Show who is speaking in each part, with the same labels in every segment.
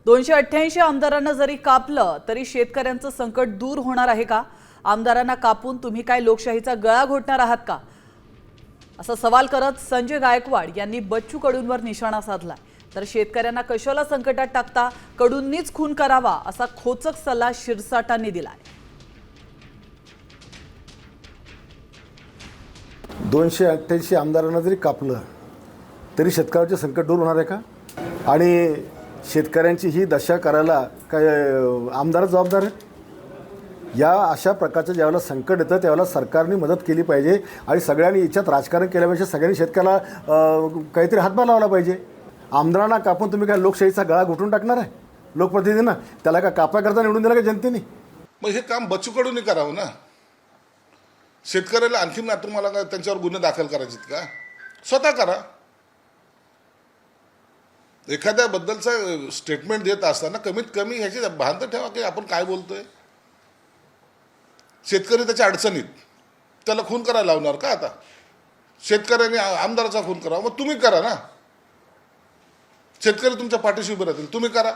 Speaker 1: 288 आमदारांना जरी कापलं तरी शेतकऱ्यांचं संकट दूर होणार आहे का? आमदारांना कापून तुम्ही काय लोकशाहीचा गळा घोटणार आहात का? असा सवाल करत संजय गायकवाड यांनी बच्चू कडूंवर निशाणा साधलाय। तर शेतकऱ्यांना कशाला संकटात टाकता, कडूंनीच खून करावा असा खोचक सल्ला शिरसाटांनी दिलाय।
Speaker 2: 288 आमदारांना जरी कापलं तरी शेतकऱ्याचे संकट दूर होणार आहे का? आणि शेतकऱ्यांची ही दशा करायला काय आमदार जबाबदार आहे? या अशा प्रकारचं ज्यावेळेला संकट येतं त्यावेळेला सरकारने मदत केली पाहिजे आणि सगळ्यांनी याच्यात राजकारण केल्यापेक्षा सगळ्यांनी शेतकऱ्याला काहीतरी हातभार लावला पाहिजे। आमदारांना कापून तुम्ही काय लोकशाहीचा गळा घोटून टाकणार आहे? लोकप्रतिनिधींना त्याला काय कापाकरता निवडून दिला का जनतेने?
Speaker 3: मग हे काम बच्चू कडूंनी करावं ना। शेतकऱ्याला आणखीन तुम्हाला काय त्यांच्यावर गुन्हे दाखल करायचे का? स्वतः करा। एखाद्याबद्दलचं स्टेटमेंट देत असताना कमीत कमी ह्याची भान तर ठेवा की आपण काय बोलतोय। शेतकरी त्याच्या अडचणीत, त्याला खून करायला लावणार का? आता शेतकऱ्यांनी आमदाराचा खून करा, मग तुम्ही करा ना। शेतकरी तुमच्या पाठीशी उभे राहतील, तुम्ही करा।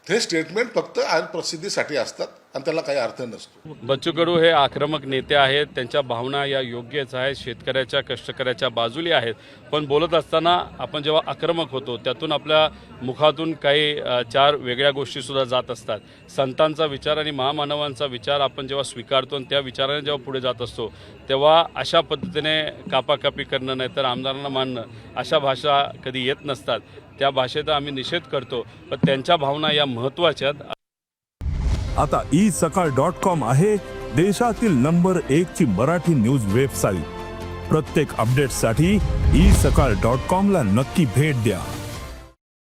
Speaker 3: हे स्टेटमेंट फक्त प्रसिद्धीसाठी असतात आणि त्याला काही अर्थ नसतो।
Speaker 4: बच्चू कडू हे आक्रमक नेते आहेत, त्यांच्या भावना या योग्यच आहेत, शेतकऱ्याच्या कष्टकऱ्याच्या बाजूली आहेत। पण बोलत असताना आपण जेव्हा आक्रमक होतो त्यातून आपल्या मुखातून काही चार वेगळ्या गोष्टी सुद्धा जात असतात। संतांचा विचार आणि महामानवांचा विचार आपण जेव्हा स्वीकारतो आणि त्या विचाराने जेव्हा पुढे जात असतो तेव्हा अशा पद्धतीने कापाकापी करणं नाही तर आमदारांना मानणं अशा भाषा कधी येत नसतात। त्या भाषेचा आम्ही निषेध करतो, पण त्यांच्या भावना या महत्त्वाच्या आहेत।
Speaker 5: आता isakal.com आहे देशातील नंबर 1 ची मराठी न्यूज वेबसाईट। प्रत्येक अपडेटसाठी isakal.com ला नक्की भेट द्या।